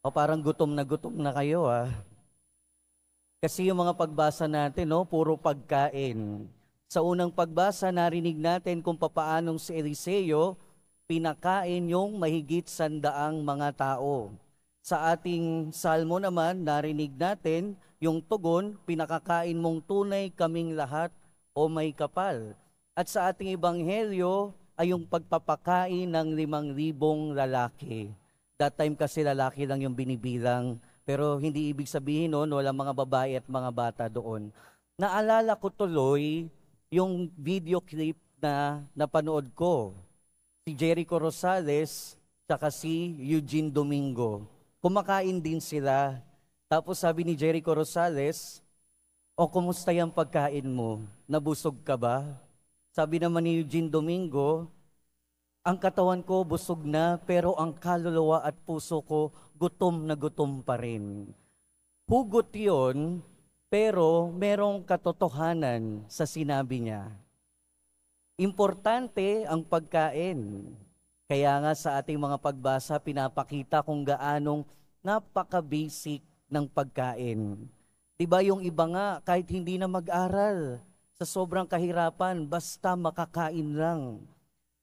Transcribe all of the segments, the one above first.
O parang gutom na kayo ah. Kasi yung mga pagbasa natin, no, puro pagkain. Sa unang pagbasa, narinig natin kung papaanong si Eliseo pinakain yung mahigit 100 mga tao. Sa ating salmo naman, narinig natin yung tugon, pinakakain mong tunay kaming lahat o may kapal. At sa ating ebanghelyo ay yung pagpapakain ng 5,000 lalaki. That time kasi lalaki lang yung binibilang, pero hindi ibig sabihin noon walang mga babae at mga bata doon. Naalala ko tuloy yung video clip na napanood ko. Si Jericho Rosales tsaka si Eugene Domingo. Kumakain din sila. Tapos sabi ni Jericho Rosales, "O kumusta yung pagkain mo? Nabusog ka ba?" Sabi naman ni Eugene Domingo, "Ang katawan ko busog na pero ang kaluluwa at puso ko gutom na gutom pa rin." Hugot yon, pero merong katotohanan sa sinabi niya. Importante ang pagkain. Kaya nga sa ating mga pagbasa, pinapakita kung gaanong napaka-basic ng pagkain. Diba yung iba nga, kahit hindi na mag-aral, sa sobrang kahirapan, basta makakain lang.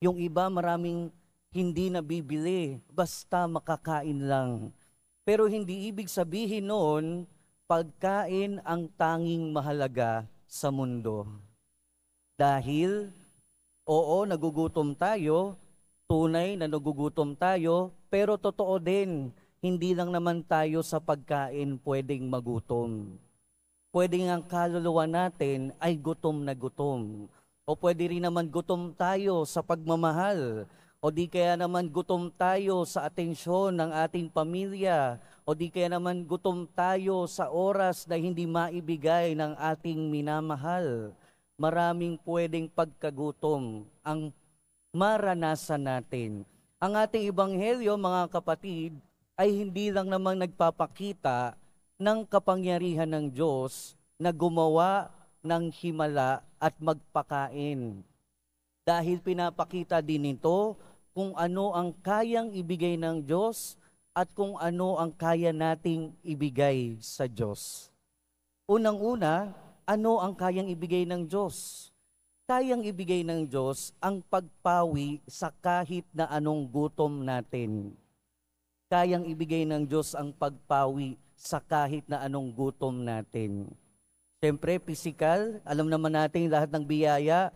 Yung iba maraming hindi nabibili, basta makakain lang. Pero hindi ibig sabihin noon, pagkain ang tanging mahalaga sa mundo. Dahil, oo, nagugutom tayo, tunay na nagugutom tayo, pero totoo din, hindi lang naman tayo sa pagkain pwedeng magutom. Pwedeng ang kaluluwa natin ay gutom na gutom. O pwede rin naman gutom tayo sa pagmamahal. O di kaya naman gutom tayo sa atensyon ng ating pamilya. O di kaya naman gutom tayo sa oras na hindi maibigay ng ating minamahal. Maraming pwedeng pagkagutom ang maranasan natin. Ang ating ebanghelyo, mga kapatid, ay hindi lang namang nagpapakita ng kapangyarihan ng Diyos na gumawa ng himala at magpakain. Dahil pinapakita din ito kung ano ang kayang ibigay ng Diyos at kung ano ang kaya nating ibigay sa Diyos. Unang-una, ano ang kayang ibigay ng Diyos? Kayang ibigay ng Diyos ang pagpawi sa kahit na anong gutom natin. Kayang ibigay ng Diyos ang pagpawi sa kahit na anong gutom natin. Siyempre, physical, alam naman natin lahat ng biyaya,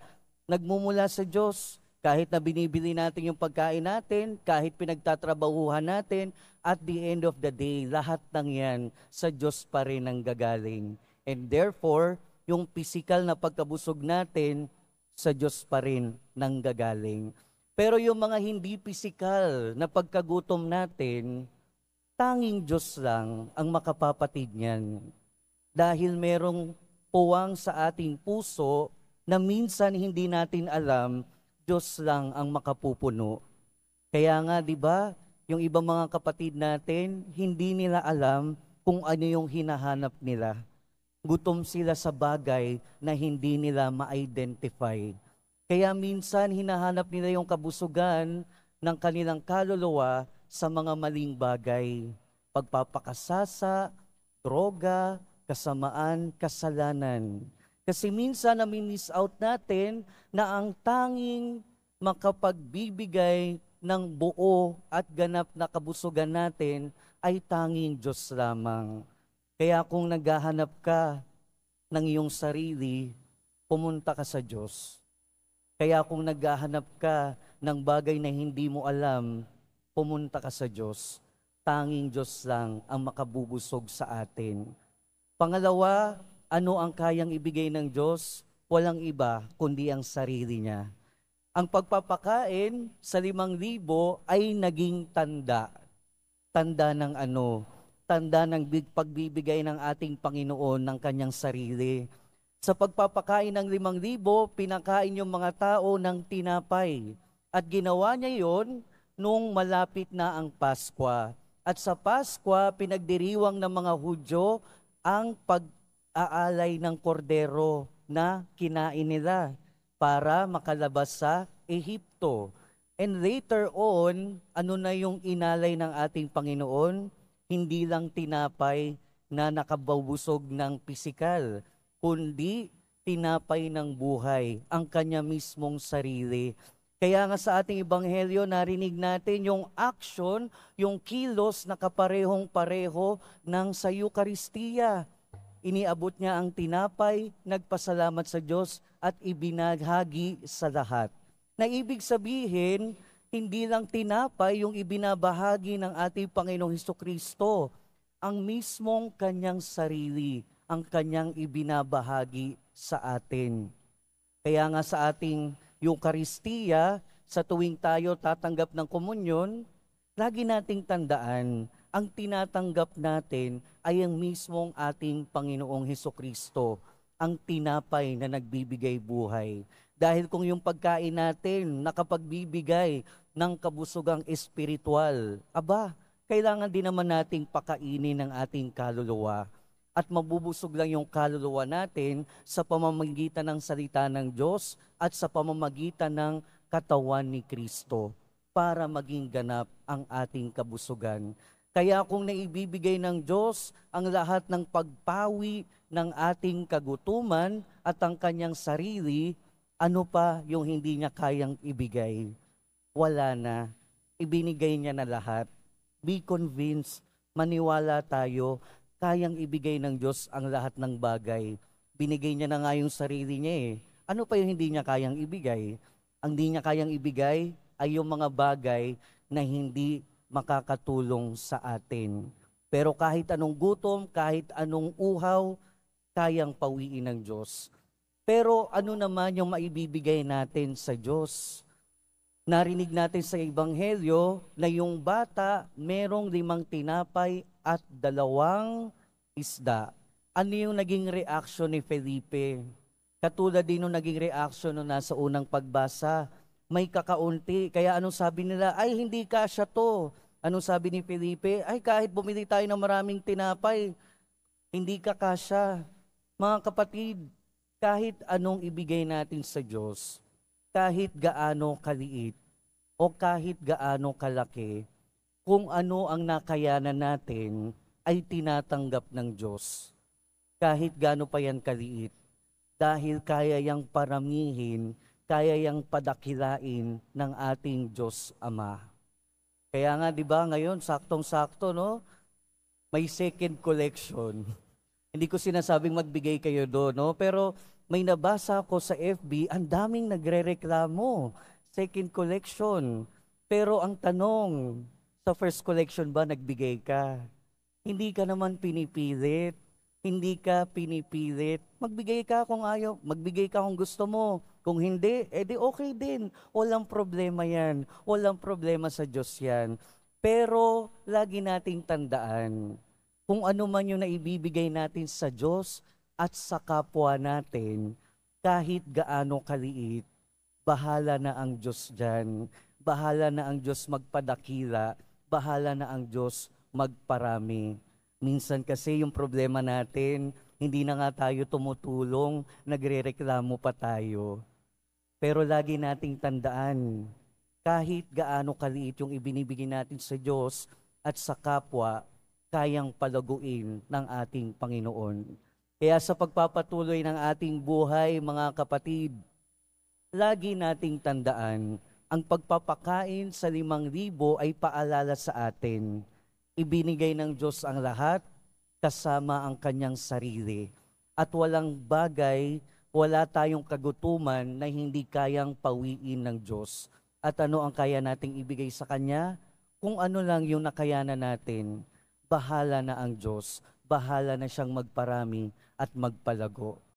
nagmumula sa Diyos. Kahit na binibili natin yung pagkain natin, kahit pinagtatrabahuhan natin, at the end of the day, lahat ng yan sa Diyos pa rin ang gagaling. And therefore, yung physical na pagkabusog natin, sa Diyos pa rin nang gagaling. Pero yung mga hindi physical na pagkagutom natin, tanging Diyos lang ang makapapatid niyan. Dahil merong puwang sa ating puso na minsan hindi natin alam, Diyos lang ang makapupuno. Kaya nga, di ba, yung ibang mga kapatid natin, hindi nila alam kung ano yung hinahanap nila. Gutom sila sa bagay na hindi nila ma-identify. Kaya minsan hinahanap nila yung kabusugan ng kanilang kaluluwa sa mga maling bagay. Pagpapakasasa, droga, kasamaan, kasalanan. Kasi minsan nami-miss out natin na ang tanging makapagbibigay ng buo at ganap na kabusugan natin ay tanging Diyos lamang. Kaya kung naghahanap ka ng iyong sarili, pumunta ka sa Diyos. Kaya kung naghahanap ka ng bagay na hindi mo alam, pumunta ka sa Diyos. Tanging Diyos lang ang makabubusog sa atin. Pangalawa, ano ang kayang ibigay ng Diyos? Walang iba kundi ang sarili niya. Ang pagpapakain sa 5,000 ay naging tanda. Tanda ng ano? Tanda ng pagbibigay ng ating Panginoon ng kanyang sarili. Sa pagpapakain ng 5,000, pinakain yung mga tao ng tinapay. At ginawa niya yon nung malapit na ang Paskwa. At sa Paskwa, pinagdiriwang ng mga Hudyo ang pag-aalay ng kordero na kinain nila para makalabas sa Ehipto. And later on, ano na yung inalay ng ating Panginoon? hindi lang tinapay na nakababusog ng pisikal, kundi tinapay ng buhay, ang kanya mismong sarili. Kaya nga sa ating ebanghelyo, narinig natin yung action, yung kilos na kaparehong-pareho ng sa Eukaristiya. Iniabot niya ang tinapay, nagpasalamat sa Diyos at ibinahagi sa lahat. Na ibig sabihin, hindi lang tinapay yung ibinabahagi ng ating Panginoong Hesukristo, ang mismong kanyang sarili, ang kanyang ibinabahagi sa atin. Kaya nga sa ating Eukaristiya, sa tuwing tayo tatanggap ng komunyon, lagi nating tandaan, ang tinatanggap natin ay ang mismong ating Panginoong Hesukristo, ang tinapay na nagbibigay buhay. Dahil kung yung pagkain natin nakapagbibigay ng kabusugang espiritual, kailangan din naman nating pakainin ng ating kaluluwa. At mabubusog lang yung kaluluwa natin sa pamamagitan ng salita ng Diyos at sa pamamagitan ng katawan ni Kristo para maging ganap ang ating kabusugan. Kaya kung naibibigay ng Diyos ang lahat ng pagpawi ng ating kagutuman at ang kanyang sarili, ano pa yung hindi niya kayang ibigay? Wala na. Ibinigay niya na lahat. Be convinced, maniwala tayo, kayang ibigay ng Diyos ang lahat ng bagay. Binigay niya na nga yung sarili niya eh. Ano pa yung hindi niya kayang ibigay? Ang hindi niya kayang ibigay ay yung mga bagay na hindi makakatulong sa atin. Pero kahit anong gutom, kahit anong uhaw, kayang pawiin ng Diyos. Pero ano naman yung maibibigay natin sa Diyos? Narinig natin sa Ebanghelyo na yung bata merong 5 tinapay at 2 isda. Ano yung naging reaction ni Felipe? Katulad din nung naging reaction nung nasa unang pagbasa, may kakaunti. Kaya anong sabi nila? Ay, hindi kasya to. Anong sabi ni Felipe? Ay, kahit bumili tayo ng maraming tinapay, hindi ka kasya. Mga kapatid, kahit anong ibigay natin sa Diyos, kahit gaano kaliit o kahit gaano kalaki, kung ano ang nakayanan natin ay tinatanggap ng Diyos. Kahit gaano pa yan kaliit, dahil kaya yang paramihin, kaya yang padakilain ng ating Diyos Ama. Kaya nga, di ba, ngayon, saktong-sakto, no? May second collection. Hindi ko sinasabing magbigay kayo doon, no? Pero may nabasa ko sa FB, ang daming nagrereklamo. Second collection. Pero ang tanong, sa first collection ba nagbigay ka? Hindi ka naman pinipilit. Hindi ka pinipilit. Magbigay ka kung ayaw. Magbigay ka kung gusto mo. Kung hindi, edi okay din. Walang problema yan. Walang problema sa Diyos yan. Pero lagi nating tandaan, kung ano man yung naibibigay natin sa Diyos at sa kapwa natin, kahit gaano kaliit, bahala na ang Diyos dyan. Bahala na ang Diyos magpadakila. Bahala na ang Diyos magparami. Minsan kasi yung problema natin, hindi na nga tayo tumutulong, nagrereklamo pa tayo. Pero lagi nating tandaan, kahit gaano kaliit yung ibinibigay natin sa Diyos at sa kapwa, kayang palaguin ng ating Panginoon. Kaya sa pagpapatuloy ng ating buhay, mga kapatid, lagi nating tandaan, ang pagpapakain sa 5,000 ay paalala sa atin. Ibinigay ng Diyos ang lahat, kasama ang kanyang sarili. At walang bagay, wala tayong kagutuman na hindi kayang pawiin ng Diyos. At ano ang kaya nating ibigay sa Kanya? Kung ano lang yung nakayanan natin, bahala na ang Diyos. Bahala na siyang magparami at magpalago.